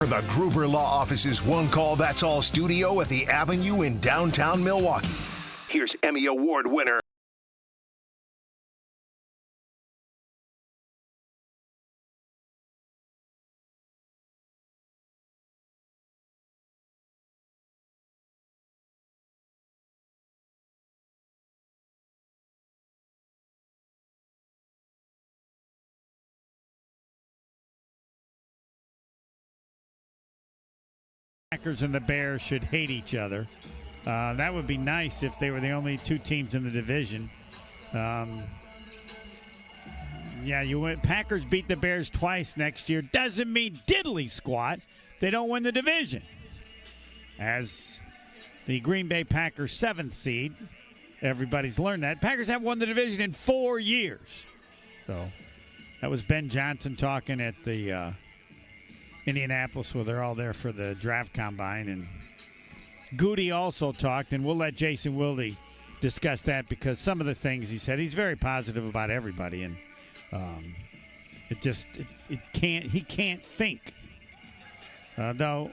The Gruber Law Office's One Call That's All studio at the Avenue in downtown Milwaukee. Here's Emmy Award winner. Packers and the Bears should hate each other. That would be nice if they were the only two teams in the division. Packers beat the Bears twice next year. Doesn't mean diddly squat. They don't win the division. As the Green Bay Packers 7th seed, everybody's learned that. Packers haven't won the division in 4 years. So that was Ben Johnson talking at the Indianapolis, where they're all there for the draft combine. And Goody also talked, and we'll let Jason Wilde discuss that, because some of the things he said, he's very positive about everybody, and he can't think. Though,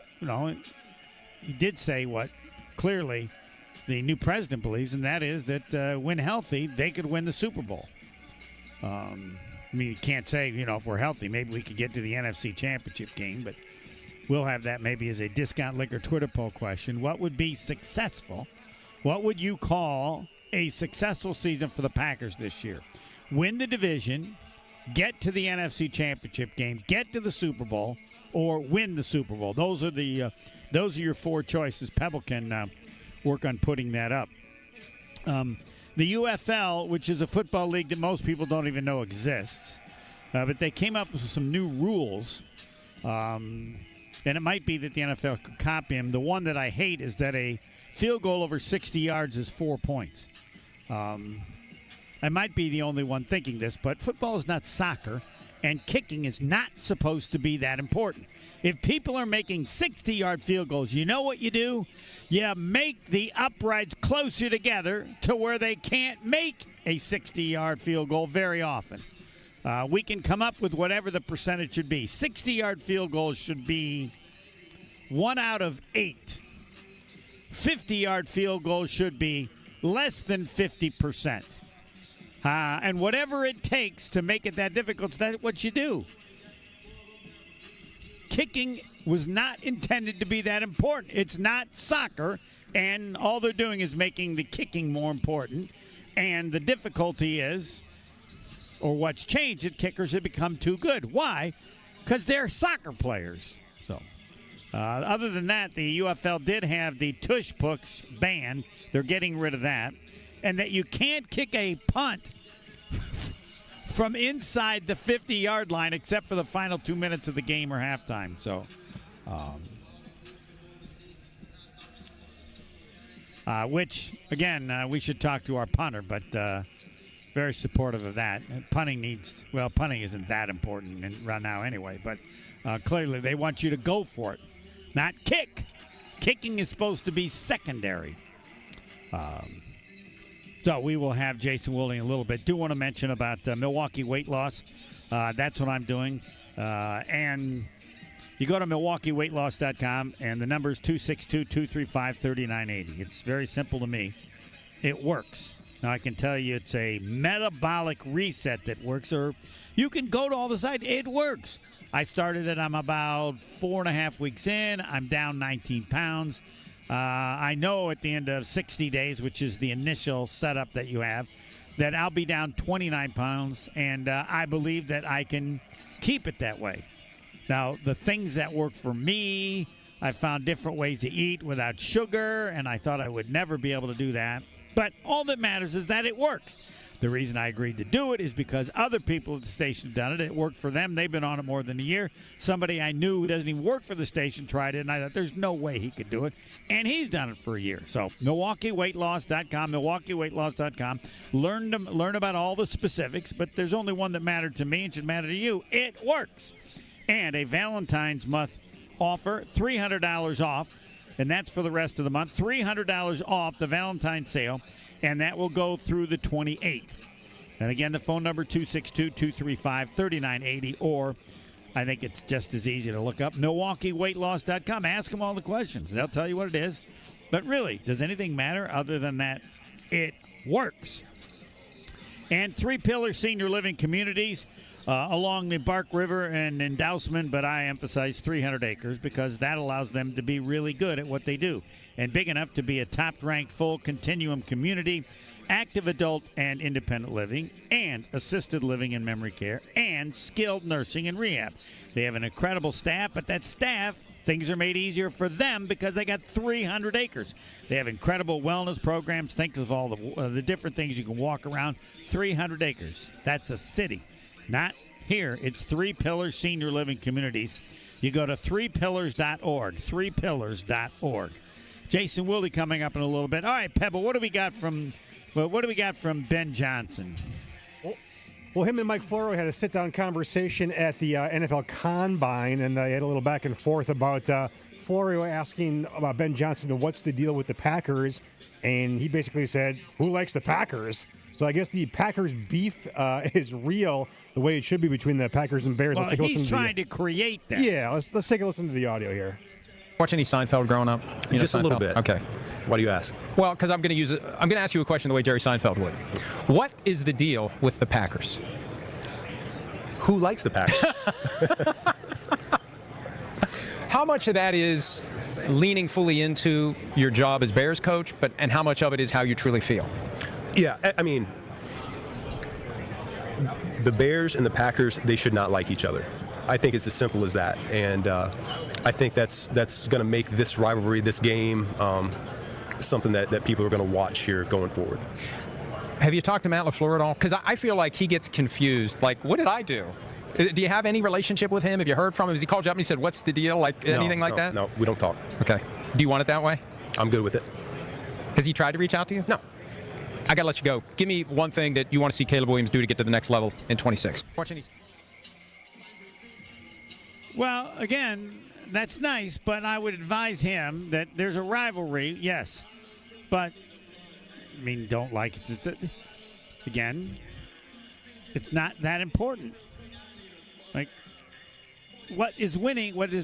he did say what clearly the new president believes, and that is that when healthy, they could win the Super Bowl. You can't say, if we're healthy, maybe we could get to the NFC Championship game, but we'll have that maybe as a Discount Liquor Twitter poll question. What would be successful? What would you call a successful season for the Packers this year? Win the division, get to the NFC Championship game, get to the Super Bowl, or win the Super Bowl. Those are your four choices. Pebble can work on putting that up. The UFL, which is a football league that most people don't even know exists, but they came up with some new rules, and it might be that the NFL could copy them. The one that I hate is that a field goal over 60 yards is 4 points. I might be the only one thinking this, but football is not soccer, and kicking is not supposed to be that important. If people are making 60-yard field goals, you know what you do? You make the uprights closer together to where they can't make a 60-yard field goal very often. We can come up with whatever the percentage should be. 60-yard field goals should be 1 out of 8. 50-yard field goals should be less than 50%. And whatever it takes to make it that difficult, that's what you do. Kicking was not intended to be that important. It's not soccer, and all they're doing is making the kicking more important. And the difficulty is, or what's changed, that kickers have become too good. Why? Because they're soccer players. So, other than that, the UFL did have the tush-push ban. They're getting rid of that. And that you can't kick a punt from inside the 50-yard line except for the final 2 minutes of the game or halftime. So, which, again, we should talk to our punter, but very supportive of that. Punting isn't that important right now anyway, but clearly they want you to go for it, not kick. Kicking is supposed to be secondary. So we will have Jason Wilde in a little bit. Do want to mention about Milwaukee weight loss. That's what I'm doing. And you go to MilwaukeeWeightLoss.com, and the number is 262-235-3980. It's very simple to me. It works. Now, I can tell you it's a metabolic reset that works, or you can go to all the sites. It works. I started it. I'm about 4.5 weeks in. I'm down 19 pounds. I know at the end of 60 days, which is the initial setup that you have, that I'll be down 29 pounds, and I believe that I can keep it that way. Now, the things that work for me, I found different ways to eat without sugar, and I thought I would never be able to do that. But all that matters is that it works. The reason I agreed to do it is because other people at the station have done it. It worked for them. They've been on it more than a year. Somebody I knew who doesn't even work for the station tried it, and I thought there's no way he could do it. And he's done it for a year. So MilwaukeeWeightLoss.com, MilwaukeeWeightLoss.com. Learn about all the specifics, but there's only one that mattered to me and should matter to you. It works. And a Valentine's month offer, $300 off, and that's for the rest of the month. $300 off the Valentine's sale, and that will go through the 28th. And again, the phone number 262-235-3980, or I think it's just as easy to look up MilwaukeeWeightLoss.com. Ask them all the questions. They'll tell you what it is. But really, does anything matter other than that it works? And 3 Pillar Senior Living Communities along the Bark River and in Dousman, but I emphasize 300 acres because that allows them to be really good at what they do and big enough to be a top-ranked full continuum community, active adult and independent living, and assisted living and memory care, and skilled nursing and rehab. They have an incredible staff, but that staff, things are made easier for them because they got 300 acres. They have incredible wellness programs. Think of all the different things you can walk around. 300 acres. That's a city. Not here. It's 3 Pillars Senior Living Communities. You go to 3pillars.org. 3pillars.org. Jason Wilde coming up in a little bit. All right, Pebble, what do we got from Ben Johnson? Well, him and Mike Florio had a sit-down conversation at the NFL Combine, and they had a little back and forth about Florio asking about Ben Johnson, what's the deal with the Packers? And he basically said, who likes the Packers? So I guess the Packers beef is real, the way it should be between the Packers and Bears. Well, he's trying to create that. Yeah, let's take a listen to the audio here. Watch any Seinfeld growing up? Just a little bit. Okay. Why do you ask? Well, because I'm going to ask you a question the way Jerry Seinfeld would. What is the deal with the Packers? Who likes the Packers? How much of that is leaning fully into your job as Bears coach, and how much of it is how you truly feel? Yeah, I mean, the Bears and the Packers, they should not like each other. I think it's as simple as that, and I think that's going to make this rivalry, this game, something that people are going to watch here going forward. Have you talked to Matt LaFleur at all? Because I feel like he gets confused. Like, what did I do? Do you have any relationship with him? Have you heard from him? Has he called you up and he said, what's the deal? Anything like that? No, we don't talk. Okay. Do you want it that way? I'm good with it. Has he tried to reach out to you? No. I got to let you go. Give me one thing that you want to see Caleb Williams do to get to the next level in 26. Well, again, that's nice, but I would advise him that there's a rivalry, yes. But, I mean, don't like it. Just, again, it's not that important. Like, what is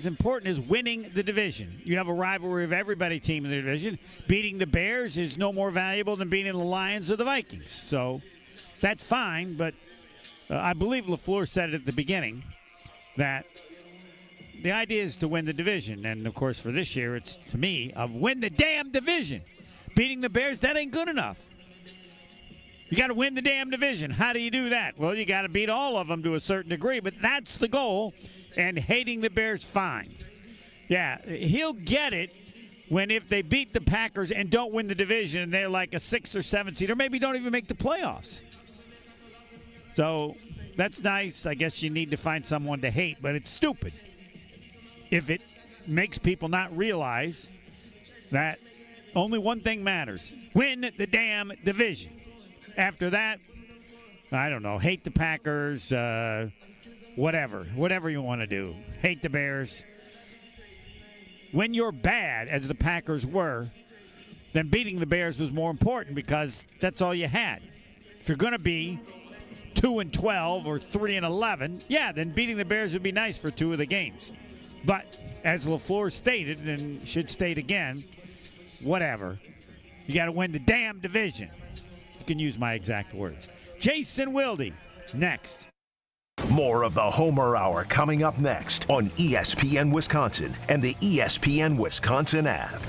important is winning the division. You have a rivalry of everybody team in the division. Beating the Bears is no more valuable than beating the Lions or the Vikings. So that's fine, but I believe LaFleur said it at the beginning that the idea is to win the division. And, of course, for this year, it's, to me, of win the damn division. Beating the Bears, that ain't good enough. You got to win the damn division. How do you do that? Well, you got to beat all of them to a certain degree, but that's the goal. And hating the Bears, fine. Yeah, he'll get it when if they beat the Packers and don't win the division and they're like a 6 or 7 seed or maybe don't even make the playoffs. So that's nice. I guess you need to find someone to hate, but it's stupid if it makes people not realize that only one thing matters. Win the damn division. After that, I don't know, hate the Packers, whatever you want to do. Hate the Bears. When you're bad, as the Packers were, then beating the Bears was more important because that's all you had. If you're going to be 2-12 or 3-11, yeah, then beating the Bears would be nice for 2 of the games. But as LaFleur stated, and should state again, whatever. You got to win the damn division. You can use my exact words. Jason Wilde, next. More of the Homer Hour coming up next on ESPN Wisconsin and the ESPN Wisconsin app.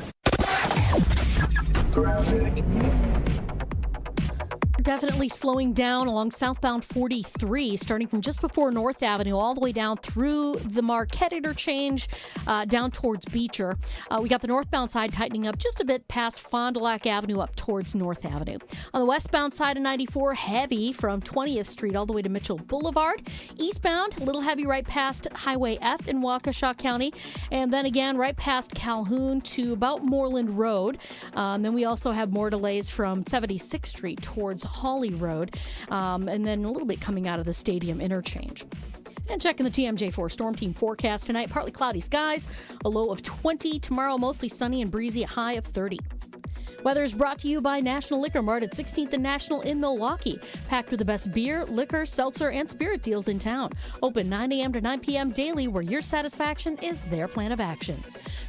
Definitely slowing down along southbound 43, starting from just before North Avenue all the way down through the Marquette interchange down towards Beecher. We got the northbound side tightening up just a bit past Fond du Lac Avenue up towards North Avenue. On the westbound side of 94, heavy from 20th Street all the way to Mitchell Boulevard. Eastbound, a little heavy right past Highway F in Waukesha County. And then again, right past Calhoun to about Moreland Road. Then we also have more delays from 76th Street towards Hawley Road, and then a little bit coming out of the stadium interchange. And checking the TMJ4 Storm Team forecast tonight, partly cloudy skies, a low of 20. Tomorrow, mostly sunny and breezy, a high of 30. Weather is brought to you by National Liquor Mart at 16th and National in Milwaukee. Packed with the best beer, liquor, seltzer, and spirit deals in town. Open 9 a.m. to 9 p.m. daily, where your satisfaction is their plan of action.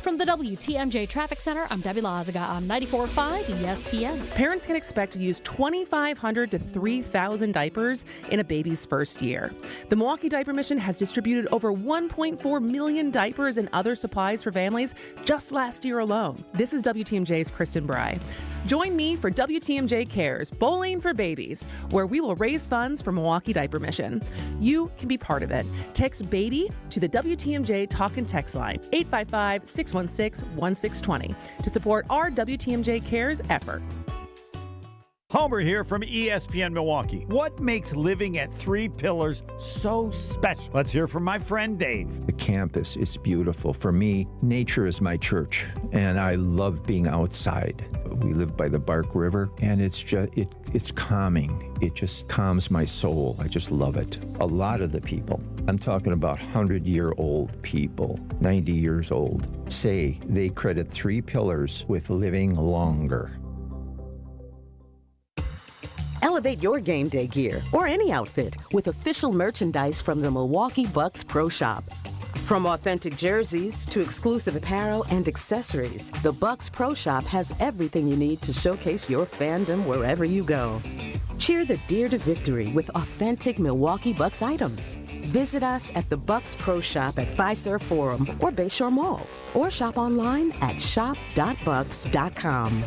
From the WTMJ Traffic Center, I'm Debbie Lazaga on 94.5 ESPN. Parents can expect to use 2,500 to 3,000 diapers in a baby's first year. The Milwaukee Diaper Mission has distributed over 1.4 million diapers and other supplies for families just last year alone. This is WTMJ's Kristen Bry. Join me for WTMJ Cares, Bowling for Babies, where we will raise funds for Milwaukee Diaper Mission. You can be part of it. Text BABY to the WTMJ Talk and Text line, 855-616-1620, to support our WTMJ Cares effort. Homer here from ESPN Milwaukee. What makes living at Three Pillars so special? Let's hear from my friend Dave. The campus is beautiful. For me, nature is my church, and I love being outside. We live by the Bark River, and it's calming. It just calms my soul. I just love it. A lot of the people, I'm talking about 100-year-old people, 90 years old, say they credit Three Pillars with living longer. Elevate your game day gear or any outfit with official merchandise from the Milwaukee Bucks Pro Shop. From authentic jerseys to exclusive apparel and accessories, the Bucks Pro Shop has everything you need to showcase your fandom wherever you go. Cheer the Deer to victory with authentic Milwaukee Bucks items. Visit us at the Bucks Pro Shop at Fiserv Forum or Bayshore Mall, or shop online at shop.bucks.com.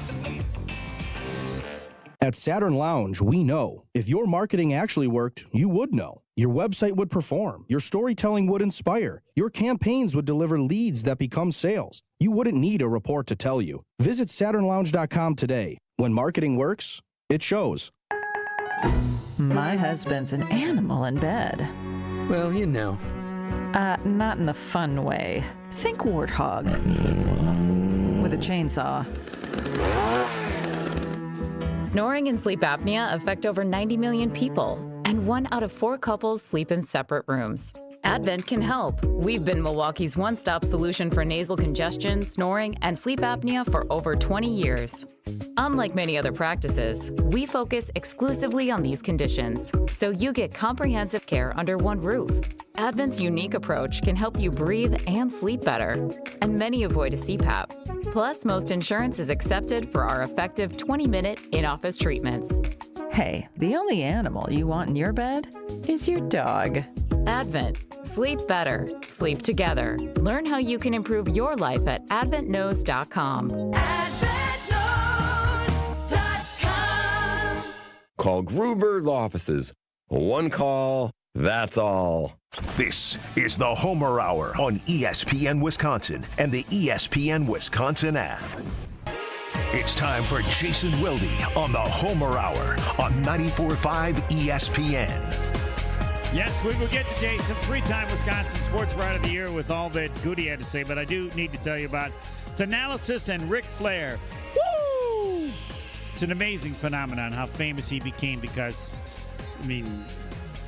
At Saturn Lounge, we know if your marketing actually worked, you would know. Your website would perform. Your storytelling would inspire. Your campaigns would deliver leads that become sales. You wouldn't need a report to tell you. Visit SaturnLounge.com today. When marketing works, it shows. My husband's an animal in bed. Well, you know. Not in the fun way. Think warthog. With a chainsaw. Snoring and sleep apnea affect over 90 million people, and 1 out of 4 couples sleep in separate rooms. Advent can help. We've been Milwaukee's one-stop solution for nasal congestion, snoring, and sleep apnea for over 20 years. Unlike many other practices, we focus exclusively on these conditions, so you get comprehensive care under one roof. Advent's unique approach can help you breathe and sleep better, and many avoid a CPAP. Plus, most insurance is accepted for our effective 20-minute in-office treatments. Hey, the only animal you want in your bed is your dog. Advent. Sleep better. Sleep together. Learn how you can improve your life at adventknows.com. AdventKnows.com. Call Gruber Law Offices. One call, that's all. This is the Homer Hour on ESPN Wisconsin and the ESPN Wisconsin app. It's time for Jason Wilde on the Homer Hour on 94.5 ESPN. Yes, we will get to Jason, 3-time Wisconsin Sports Writer of the Year, with all that Goody had to say, but I do need to tell you about Thanalysis and Ric Flair. Woo! It's an amazing phenomenon how famous he became because, I mean,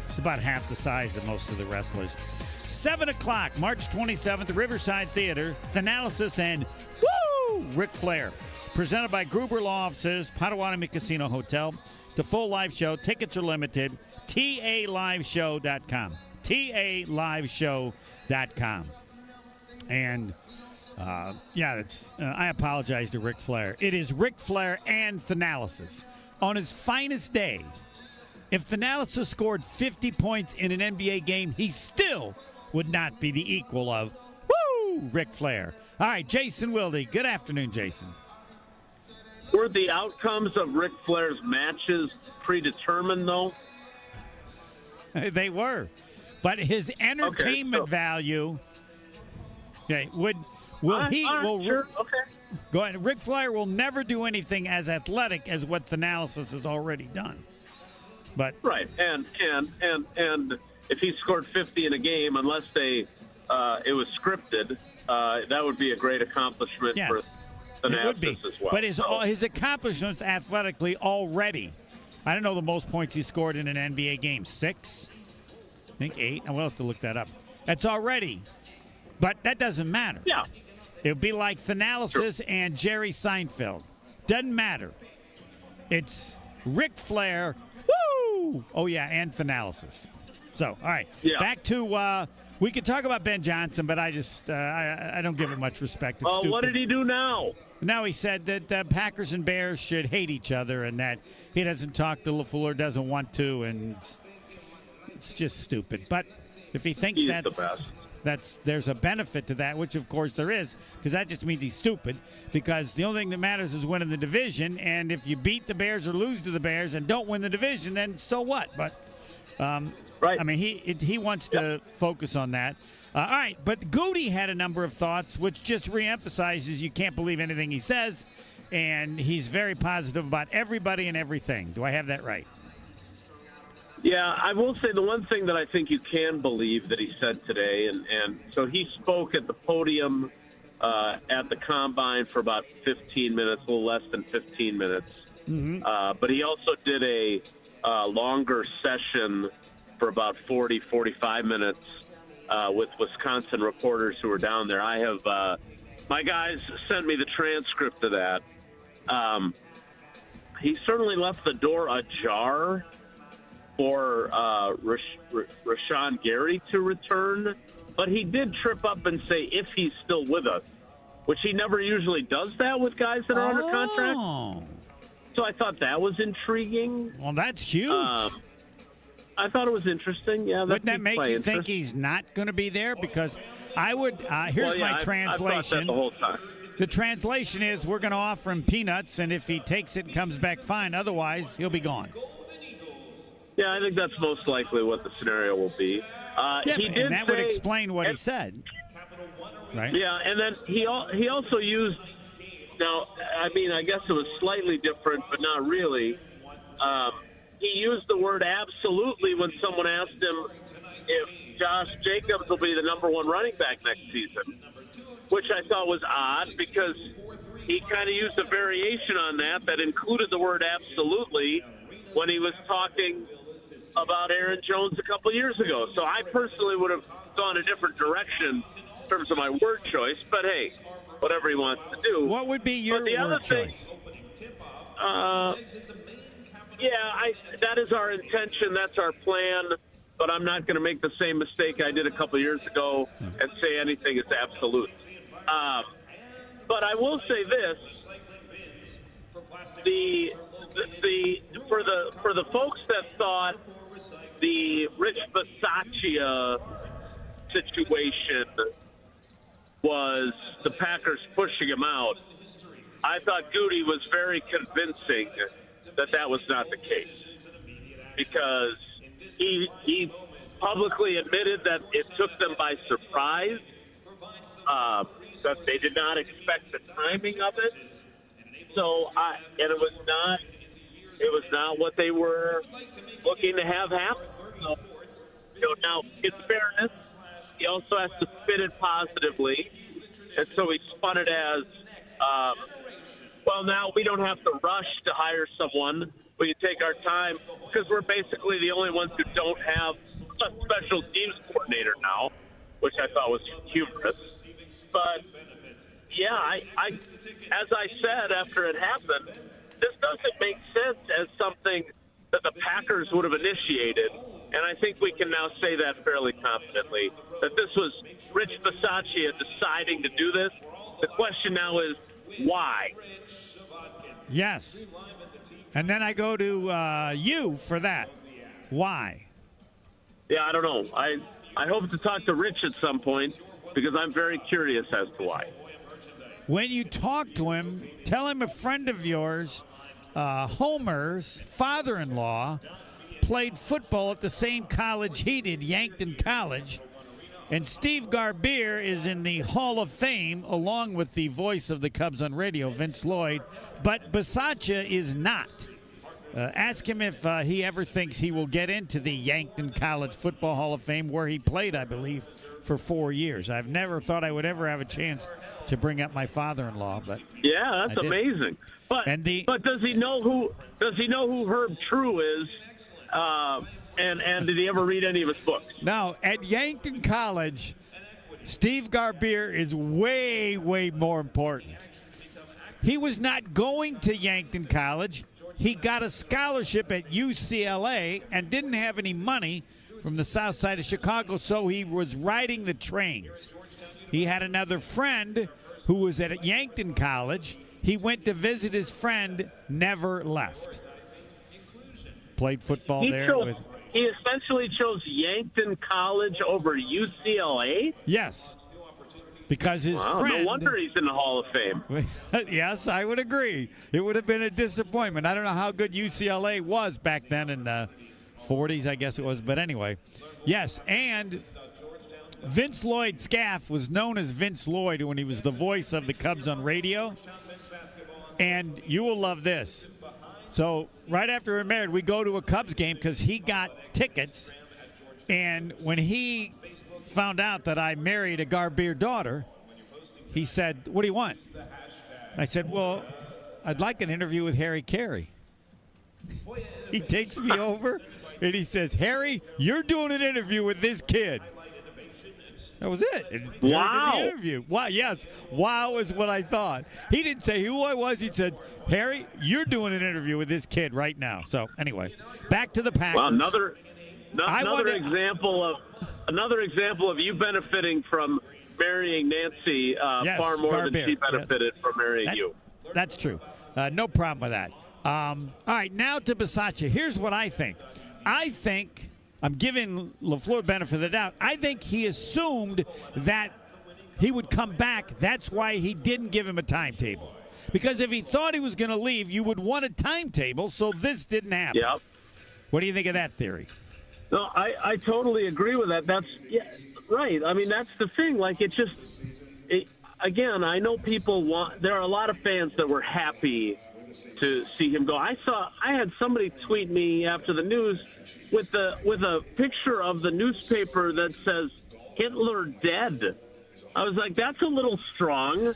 he's about half the size of most of the wrestlers. 7 o'clock, March 27th, the Riverside Theater, Thanalysis and Ric Flair. Presented by Gruber Law Offices, Potawatomi Casino Hotel. It's a full live show. Tickets are limited. TALiveshow.com. TALiveshow.com. And, I apologize to Ric Flair. It is Ric Flair and Thanalysis. On his finest day, if Thanalysis scored 50 points in an NBA game, he still would not be the equal of, Ric Flair. All right, Jason Wilde. Good afternoon, Jason. Were the outcomes of Ric Flair's matches predetermined, though? They were. But his entertainment value, will he? Sure. Okay. Go ahead. Ric Flair will never do anything as athletic as what Thanalysis has already done. But right, and if he scored 50 in a game, unless it was scripted, that would be a great accomplishment for Thanalysis as well. But his accomplishments athletically already. I don't know the most points he scored in an NBA game. 6? I think 8. I will have to look that up. That's already. But that doesn't matter. Yeah. It would be like Thanalysis and Jerry Seinfeld. Doesn't matter. It's Ric Flair. Woo! Oh, yeah, and Finalysis. So, all right. Yeah. Back to we could talk about Ben Johnson, but I just I don't give it much respect. It's stupid. What did he do now? Now he said that Packers and Bears should hate each other and that he doesn't talk to LaFleur, doesn't want to, and it's just stupid. But if he thinks there's a benefit to that, which of course there is, because that just means he's stupid, because the only thing that matters is winning the division, and if you beat the Bears or lose to the Bears and don't win the division, then so what? But right. I mean, he wants to focus on that. All right, but Goody had a number of thoughts, which just reemphasizes you can't believe anything he says, and he's very positive about everybody and everything. Do I have that right? Yeah, I will say the one thing that I think you can believe that he said today, and so he spoke at the podium at the Combine for about 15 minutes, a little less than 15 minutes. Mm-hmm. But he also did a longer session for about 40, 45 minutes with Wisconsin reporters who were down there. I have my guys sent me the transcript of that. He certainly left the door ajar for Rashawn Gary to return, but he did trip up and say if he's still with us, which he never usually does that with guys that are under contract. So I thought that was intriguing. Well, that's huge. I thought it was interesting. Yeah, wouldn't that make you think he's not going to be there? Because I would. Here's my translation. I've thought that the whole time. The translation is we're going to offer him peanuts, and if he takes it and comes back fine, otherwise he'll be gone. Yeah, I think that's most likely what the scenario will be. He did and that would explain what he said. Right? Yeah, and then he also used. Now, I mean, I guess it was slightly different, but not really. He used the word absolutely when someone asked him if Josh Jacobs will be the number one running back next season, which I thought was odd because he kind of used a variation on that included the word absolutely when he was talking about Aaron Jones a couple years ago. So I personally would have gone a different direction in terms of my word choice, but hey, whatever he wants to do. What would be your word choice? That is our intention. That's our plan. But I'm not going to make the same mistake I did a couple years ago and say anything is absolute. But I will say this: for the folks that thought the Rich Bisaccia situation was the Packers pushing him out, I thought Goody was very convincing that was not the case, because he publicly admitted that it took them by surprise, that they did not expect the timing of it. So, it was not what they were looking to have happen. So, now in fairness, he also has to spin it positively, and so he spun it as, well, now we don't have to rush to hire someone. We can take our time because we're basically the only ones who don't have a special teams coordinator now, which I thought was humorous. But, yeah, I as I said after it happened, this doesn't make sense as something that the Packers would have initiated. And I think we can now say that fairly confidently, that this was Rich Bisaccia deciding to do this. The question now is, why? Yes. And then I go to you for that. Why? Yeah, I don't know. I hope to talk to Rich at some point because I'm very curious as to why. When you talk to him, tell him a friend of yours, Homer's father-in-law, played football at the same college he did, Yankton College. And Steve Garbier is in the Hall of Fame, along with the voice of the Cubs on radio, Vince Lloyd. But Bisaccia is not. Ask him if he ever thinks he will get into the Yankton College Football Hall of Fame, where he played, I believe, for 4 years. I've never thought I would ever have a chance to bring up my father-in-law, but yeah, that's amazing. But does he know who Herb True is? And did he ever read any of his books? No, at Yankton College, Steve Garbier is way, way more important. He was not going to Yankton College. He got a scholarship at UCLA and didn't have any money from the south side of Chicago, so he was riding the trains. He had another friend who was at Yankton College. He went to visit his friend, never left. Played football there. He essentially chose Yankton College over UCLA? Yes. Because his friend... No wonder he's in the Hall of Fame. Yes, I would agree. It would have been a disappointment. I don't know how good UCLA was back then in the 40s, I guess it was. But anyway, yes, and Vince Lloyd Scaff was known as Vince Lloyd when he was the voice of the Cubs on radio. And you will love this. So right after we're married, we go to a Cubs game because he got tickets. And when he found out that I married a Garbeer daughter, he said, "What do you want?" I said, "Well, I'd like an interview with Harry Carey." He takes me over and he says, "Harry, you're doing an interview with this kid." That was it. And wow. The interview. Wow, yes. Wow is what I thought. He didn't say who I was. He said, "Harry, you're doing an interview with this kid right now." So anyway, back to the Packers. Well, another example of you benefiting from marrying Nancy far more than she benefited from marrying you. That's true. No problem with that. All right, now to Bisaccia. Here's what I think. I think I'm giving LaFleur benefit of the doubt. I think he assumed that he would come back. That's why he didn't give him a timetable. Because if he thought he was going to leave, you would want a timetable, so this didn't happen. Yep. What do you think of that theory? No, I totally agree with that. That's right. I mean, that's the thing. Like, again, I know people there are a lot of fans that were happy to see him go. I had somebody tweet me after the news with a picture of the newspaper that says Hitler dead. I was like, that's a little strong.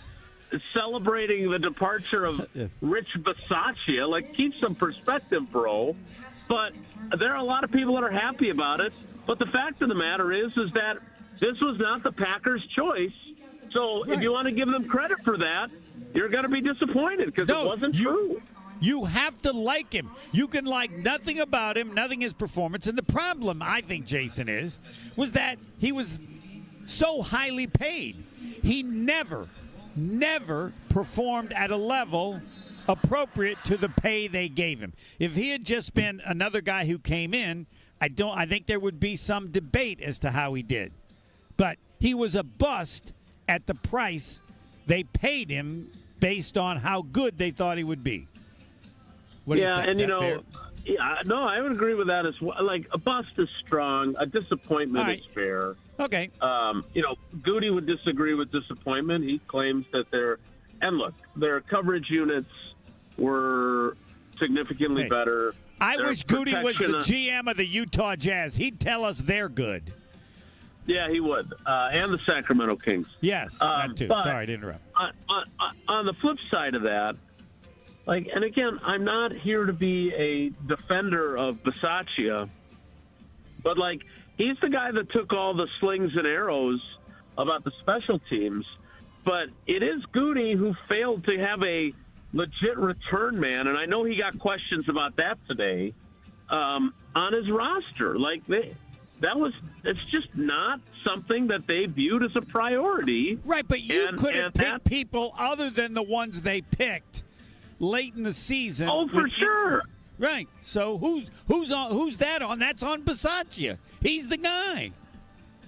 Celebrating the departure of Rich Bisaccia. Like, keep some perspective, bro. But there are a lot of people that are happy about it. But the fact of the matter is that this was not the Packers' choice. So if you want to give them credit for that, you're going to be disappointed because it wasn't true. You have to like him. You can like nothing about him, nothing his performance. And the problem, I think, Jason, was that he was so highly paid. He never performed at a level appropriate to the pay they gave him. If he had just been another guy who came in, I think there would be some debate as to how he did. But he was a bust at the price they paid him based on how good they thought he would be. What do you think? Is that fair? I would agree with that as well. Like, a bust is strong, a disappointment is fair. Okay. Goody would disagree with disappointment. He claims that their coverage units were significantly better. I wish Goody was the GM of the Utah Jazz. He'd tell us they're good. Yeah, he would. And the Sacramento Kings. Yes, that too. Sorry to interrupt. On the flip side of that, and again, I'm not here to be a defender of Bisaccia, but he's the guy that took all the slings and arrows about the special teams. But it is Goody who failed to have a legit return man, and I know he got questions about that today, on his roster. It's just not something that they viewed as a priority. Right, but you could have picked people other than the ones they picked late in the season. Oh, for sure. Right. So who's that on? That's on Bisaccia. He's the guy.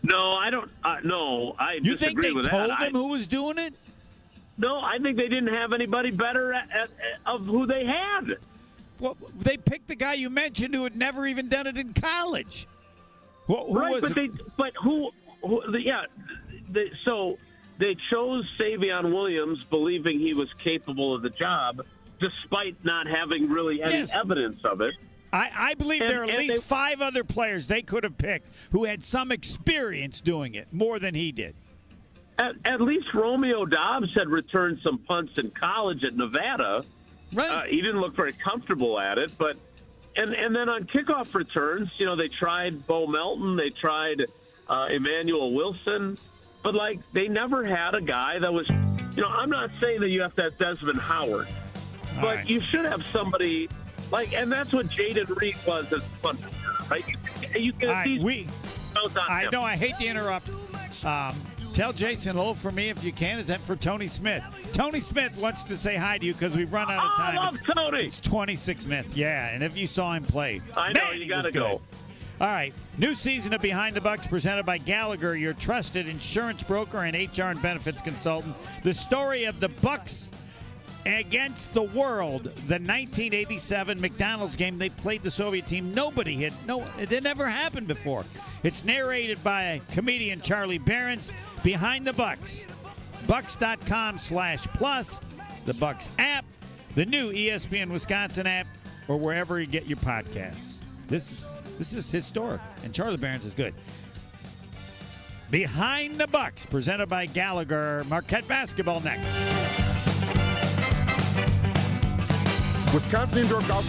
No, I don't. No, I you disagree think they with told that. him who was doing it? No, I think they didn't have anybody better of who they had. Well, they picked the guy you mentioned who had never even done it in college. Who was it? So they chose Savion Williams, believing he was capable of the job, despite not having really any evidence of it. I believe there are at least 5 other players they could have picked who had some experience doing it, more than he did. At least Romeo Dobbs had returned some punts in college at Nevada. Right. He didn't look very comfortable at it, but and then on kickoff returns, they tried Bo Melton, they tried Emmanuel Wilson, but they never had a guy that was I'm not saying that you have to have Desmond Howard, but you should have somebody and that's what Jaden Reed was as a punter, right? You can I know I hate to interrupt. Tell Jason hello for me if you can. Is that for Tony Smith? Tony Smith wants to say hi to you because we've run out of time. I love Tony. It's 26 Smith, yeah. And if you saw him play, I know you got to go. All right, new season of Behind the Bucks presented by Gallagher, your trusted insurance broker and HR and benefits consultant. The story of the Bucks against the world, the 1987 McDonald's game. They played the Soviet team. It never happened before. It's narrated by comedian Charlie Behrens. Behind the Bucks, bucks.com/plus, the Bucks app, the new ESPN Wisconsin app, or wherever you get your podcasts. This is historic, and Charlie Behrens is good. Behind the Bucks, presented by Gallagher. Marquette basketball next. Wisconsin Indoor Golf